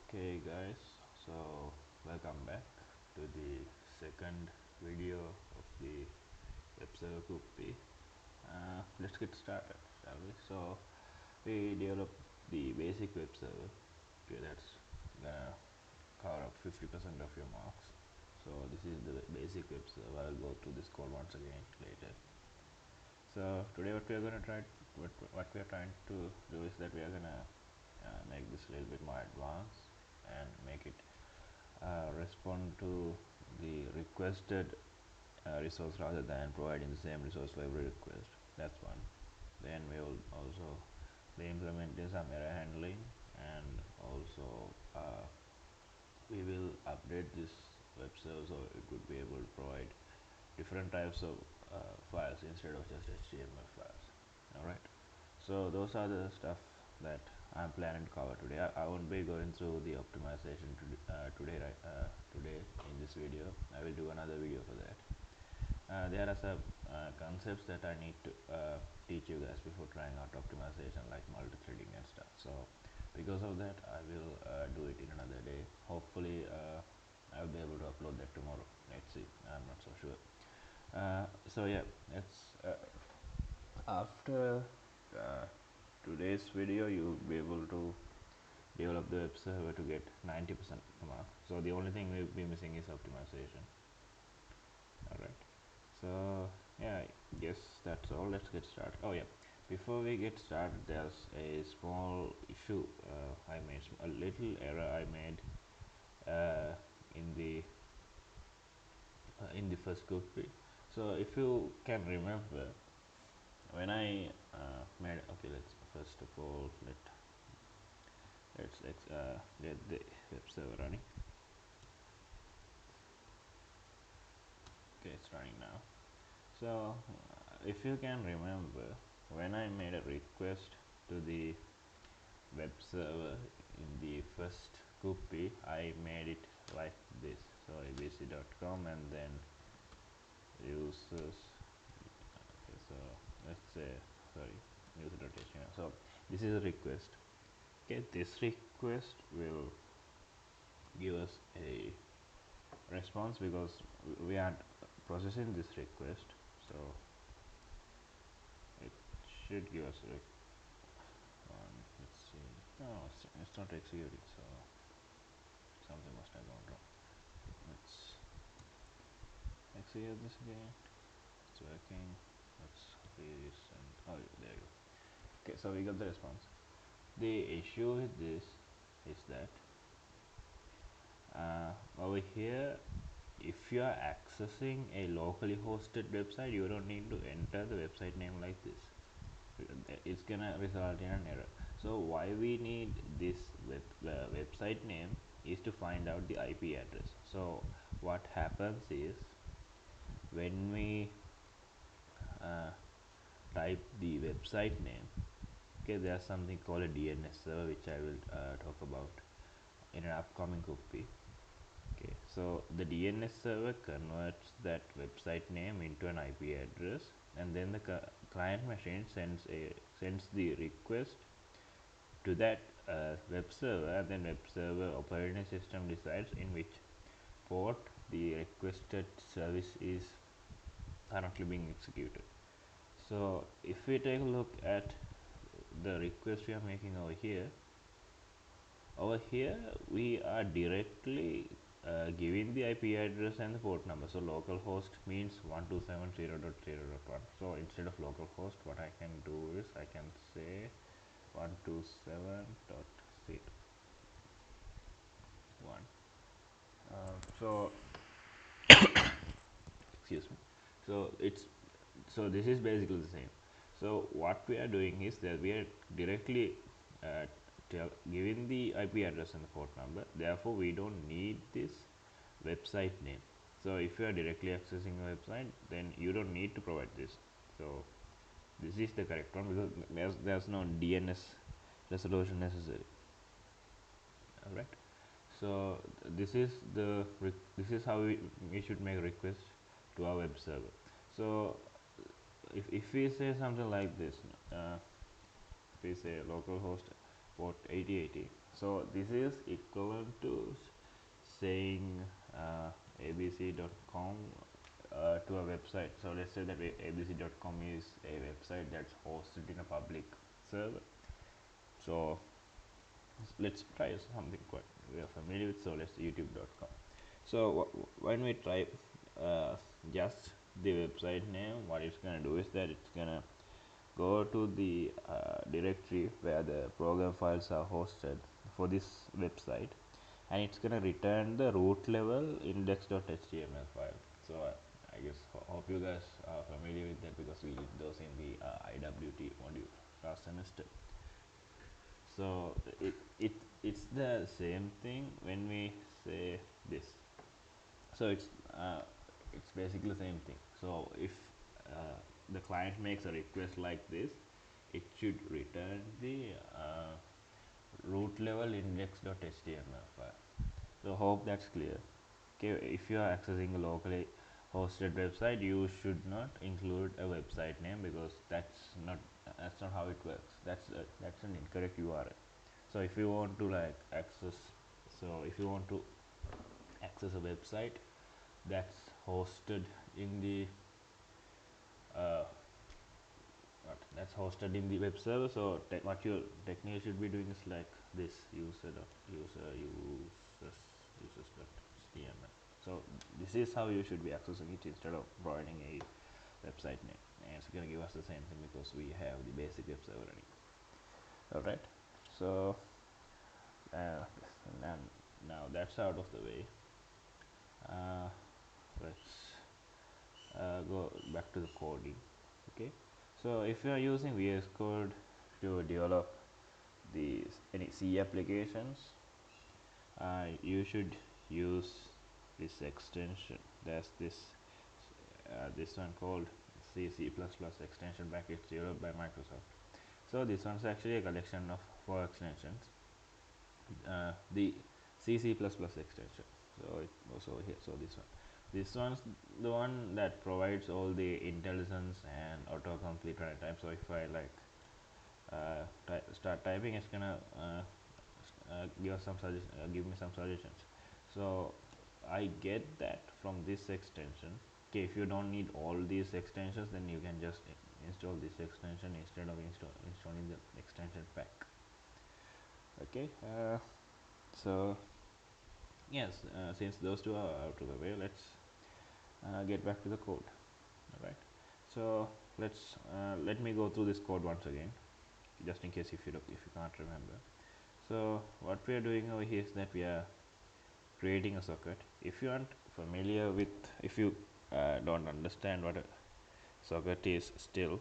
Okay guys, so welcome back to the second video of the web server Kuppi. Let's get started, shall we? So we developed the basic web server. Okay, that's gonna cover up 50% of your marks. So this is the basic web server. I'll go through this code once again later. So today what we are trying to do is that we are gonna make this a little bit more advanced and make it respond to the requested resource rather than providing the same resource for every request. That's one. Then we will also be implementing some error handling, and also we will update this web server so it would be able to provide different types of files instead of just HTML files. Alright, so those are the stuff that I'm planning to cover today. I won't be going through the optimization today, right? Today in this video, I will do another video for that. There are some concepts that I need to teach you guys before trying out optimization, like multi-threading and stuff. So because of that, I will do it in another day. Hopefully, I'll be able to upload that tomorrow. Let's see. I'm not so sure. So yeah, let's after today's video, you'll be able to develop the web server to get 90% mark. So the only thing we'll be missing is optimization. Alright, so yeah, I guess that's all. Let's get started. Oh yeah, before we get started, there's a small issue I made, a little error I made uh, in the first Kuppi. So if you can remember, when I made, okay, let's first of all let's get the web server running. Okay, it's running now. So if you can remember, when I made a request to the web server in the first Kuppi, I made it like this. So abc.com and then users. Okay, so let's say, sorry, user.html. So this is a request. Okay, this request will give us a response because we are processing this request. So it should give us let's see. No, it's not executing, so something must have gone wrong. Let's execute this again. It's working. Let's resend. Oh, there you go. Okay, so we got the response. The issue with this is that over here, if you are accessing a locally hosted website, you don't need to enter the website name like this. It's gonna result in an error. So why we need this website name is to find out the IP address. So what happens is, when we type the website name, okay, there's something called a DNS server, which I will talk about in an upcoming Kuppi. Okay, so the DNS server converts that website name into an IP address, and then the client machine sends the request to that web server, and then web server operating system decides in which port the requested service is currently being executed. So if we take a look at the request we are making over here we are directly giving the IP address and the port number. So localhost means 127.0.0.1. So instead of localhost, what I can do is I can say 127.0.1. So excuse me. So it's so this is basically the same. So what we are doing is that we are directly uh, giving the IP address and the port number. Therefore, we don't need this website name. So if you are directly accessing a website, then you don't need to provide this. So this is the correct one, because there's no DNS resolution necessary. All right. So this is how we should make requests to our web server. So if we say something like this, if we say localhost port 8080, So this is equivalent to saying abc.com to a website. So let's say that abc.com is a website that's hosted in a public server. So let's try something quite we are familiar with. So let's youtube.com. So when we type uh, just the website name, what it's gonna do is that it's gonna go to the directory where the program files are hosted for this website, and it's gonna return the root level index.html file. So I guess hope you guys are familiar with that because we did those in the IWT module last semester. So it's the same thing when we say this. So uh, it's basically the same thing. So if the client makes a request like this, it should return the root level index.html file. So hope that's clear. Okay, if you are accessing a locally hosted website, you should not include a website name because that's not how it works. That's an incorrect URL. So if you want to like access, so if you want to access a website that's hosted in the uh, that's hosted in the web server. So what you technically should be doing is like this users.html. So this is how you should be accessing it instead of providing a website name, and it's gonna give us the same thing because we have the basic web server running. All right. So uh, now, now that's out of the way. Uh, let's go back to the coding. Okay, so if you are using VS Code to develop these any C applications, you should use this extension. There's this one called C++ extension package developed by Microsoft. So this one's actually a collection of 4 extensions. The C++ extension. So it was over here. So this one's the one that provides all the intelligence and autocomplete run time. So if I like start typing, it's gonna give me some suggestions. So I get that from this extension. Okay, if you don't need all these extensions, then you can just install this extension instead of installing the extension pack. Okay, so yes, since those two are out of the way, let's get back to the code. All right, so let me go through this code once again, just in case if you can't remember. So what we are doing over here is that we are creating a socket. If you aren't familiar with, if you don't understand what a socket is still,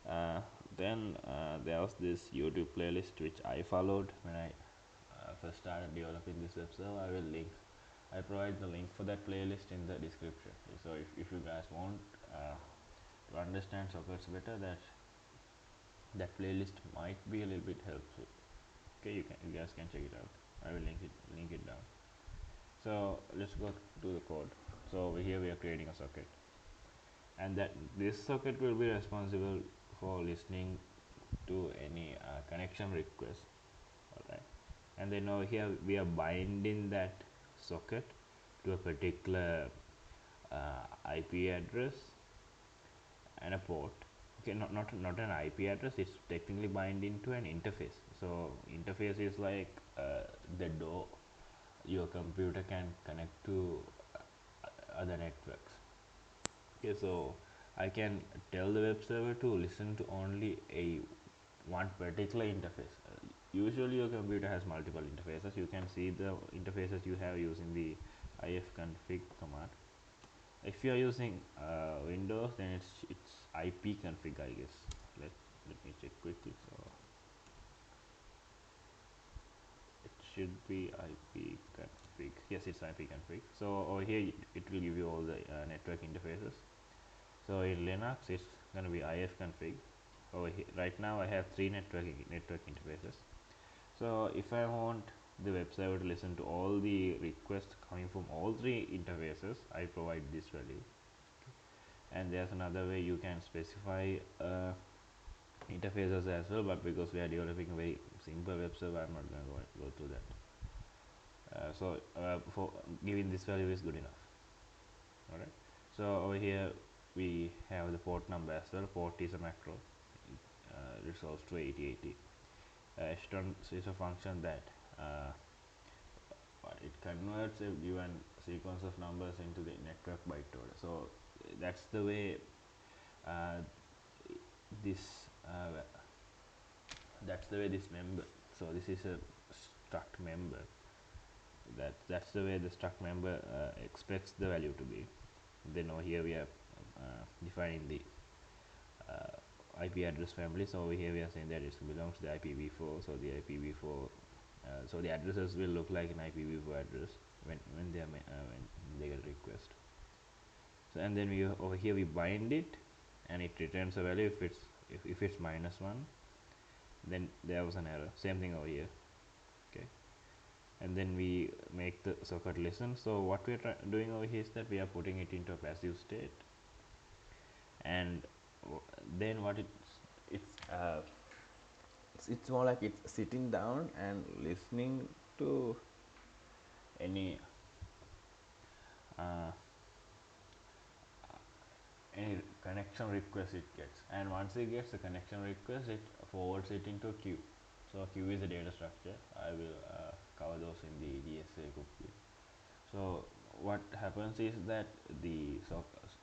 uh, then there was this YouTube playlist which I followed when I first started developing this website. I provide the link for that playlist in the description. So if you guys want to understand sockets better, that playlist might be a little bit helpful. Okay, you guys can check it out. I will link it down. So let's go to the code. So over here we are creating a socket, and that this socket will be responsible for listening to any connection request. All right, and then over here we are binding that socket to a particular IP address and a port. Okay, not an IP address. It's technically binding to an interface. So interface is like the door your computer can connect to other networks. Okay, so I can tell the web server to listen to only a one particular interface. Usually your computer has multiple interfaces. You can see the interfaces you have using the ifconfig command. If you are using Windows, then it's ipconfig, I guess. Let me check quickly. So it should be ipconfig. Yes, it's ipconfig. So over here it will give you all the network interfaces. So in Linux, it's going to be ifconfig. Over here, right now I have 3 network interfaces. So if I want the web server to listen to all the requests coming from all 3 interfaces, I provide this value. And there's another way you can specify interfaces as well, but because we are developing a very simple web server. I'm not going to go through that. For giving this value is good enough. Alright. So over here we have the port number as well. Port is a macro. It resolves to 8080. Htron is a function that it converts a given sequence of numbers into the network byte order. So that's the way uh, this uh, member. So this is a struct member. That's the way the struct member expects the value to be. Then over here we are defining the IP address family. So over here we are saying that it belongs to the IPv4. So the IPv4, so the addresses will look like an IPv4 address when they get a request. So and then we over here we bind it, and it returns a value if it's -1. Then there was an error. Same thing over here. Okay. And then we make the socket listen. So what we are doing over here is that we are putting it into a passive state, and then what it's more like it's sitting down and listening to any uh, any connection request it gets, and once it gets the connection request, it forwards it into a queue. So queue is a data structure. I will cover those in the DSA Kuppi. So what happens is that the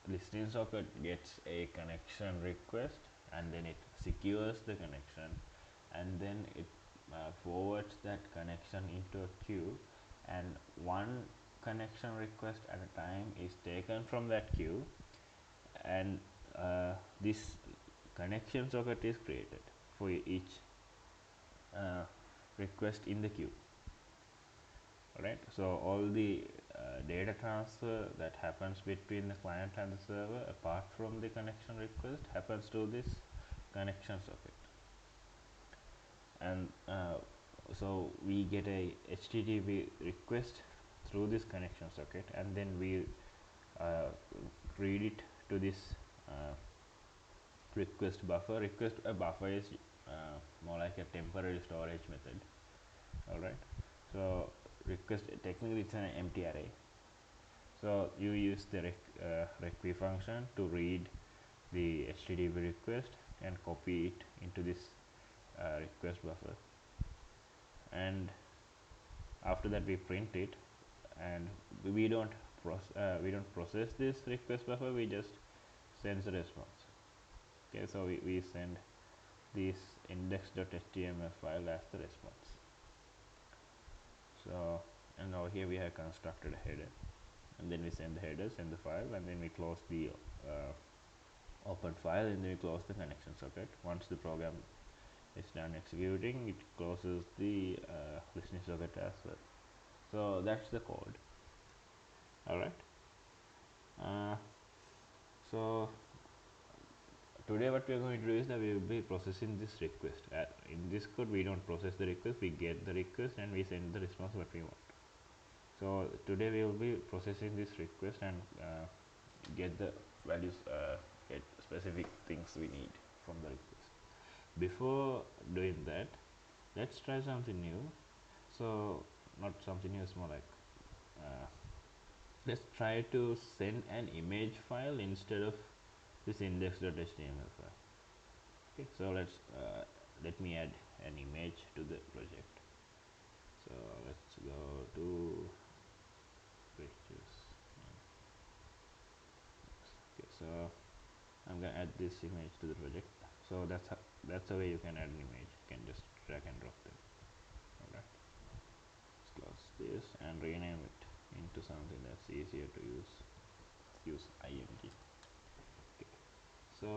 listening socket gets a connection request, and then it secures the connection, and then it forwards that connection into a queue, and one connection request at a time is taken from that queue, and this connection socket is created for each uh, request in the queue. Alright, so all the data transfer that happens between the client and the server, apart from the connection request, happens to this connection socket. And so we get a HTTP request through this connection socket, and then we read it to this uh, request buffer. Request a buffer is more like a temporary storage method. Alright, so request, technically it's an empty array. So you use the requi function to read the HTTP request and copy it into this request buffer, and after that we print it, and we don't process this request buffer. We just send the response. Okay, so we send this index.html file as the response. So, and over here we have constructed a header, and then we send the header, send the file, and then we close the open file, and then we close the connection socket. Once the program is done executing, it closes the listening socket as well. So that's the code. Alright. So today what we are going to do is that we will be processing this request. In this code we don't process the request, we get the request and we send the response what we want. So today we will be processing this request and get the values, get specific things we need from the request. Before doing that, let's try something new. So not something new, it's more like let's try to send an image file instead of this index.html file. Okay, so let me add an image to the project. So let's go to pictures. Okay, so I'm gonna add this image to the project. So that's the way you can add an image. You can just drag and drop them. Alright, let's close this and rename it into something that's easier to use. Let's use img. Okay. So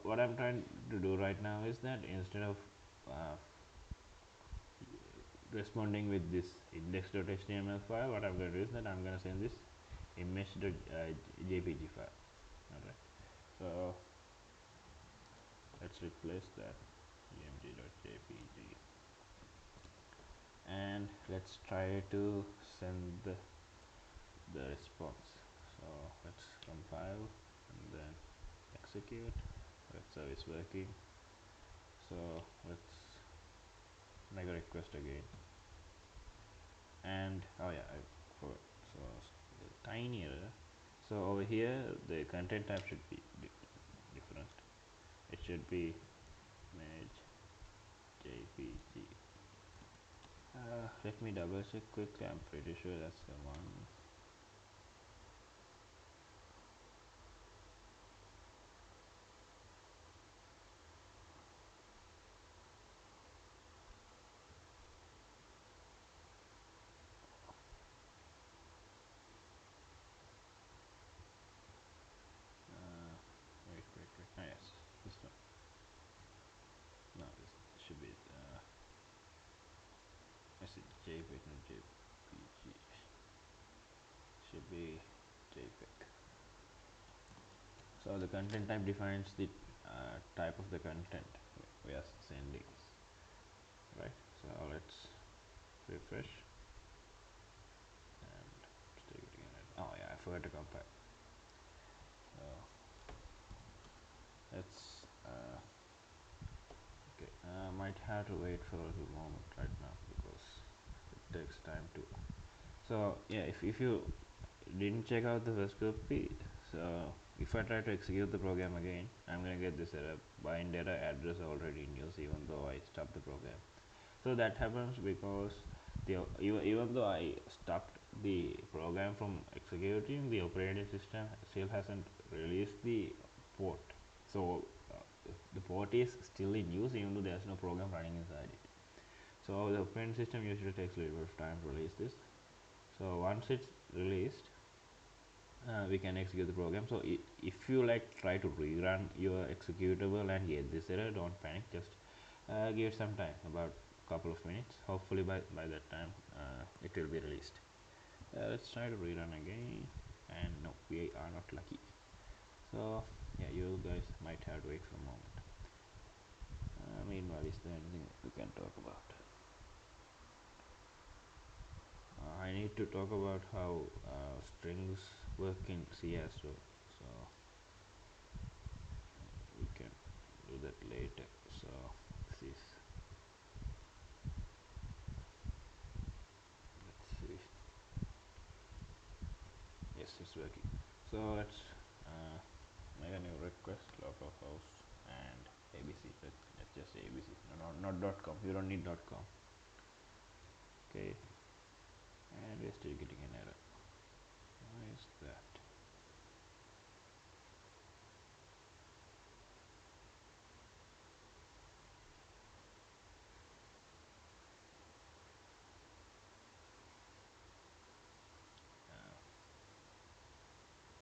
what I'm trying to do right now is that instead of responding with this index.html file, what I'm going to do is that I'm going to send this image.jpg file. Alright, so let's replace that img.jpg, and let's try to send the response. So let's compile and then execute. Web service working. So let's make a request again. And oh yeah, I forgot. So the tiny error. So over here the content type should be different. It should be image jpg. Let me double check quickly. I'm pretty sure that's the one. Wait. Ah, yes, this one. No, this should be. I said JPEG, not JPG. Should be JPEG. So the content type defines the type of the content we are sending, right? So let's refresh and stick it again. Oh yeah, I forgot to compare. So let's okay. Might have to wait for a little moment right now because it takes time to. So yeah, if you didn't check out the first copy, so if I try to execute the program again, I'm gonna get this error: bind error, address already in use, even though I stopped the program. So that happens because even though I stopped the program from executing, the operating system still hasn't released the port. So the port is still in use even though there's no program running inside it. So the operating system usually takes a little bit of time to release this. So once it's released, we can execute the program. So if you like try to rerun your executable and get this error, don't panic. Just give it some time, about a couple of minutes. Hopefully by that time it will be released. Let's try to rerun again, and no, we are not lucky. So yeah, you guys might have to wait for a moment. Meanwhile, is there anything we can talk about? I need to talk about how strings work in C as well. So we can do that later. So this is, let's see. Yes, it's working. So let's make a new request, localhost and abc. Let's just say abc. No, not .com. You don't need .com. Okay, and we're still getting an error. Why is that?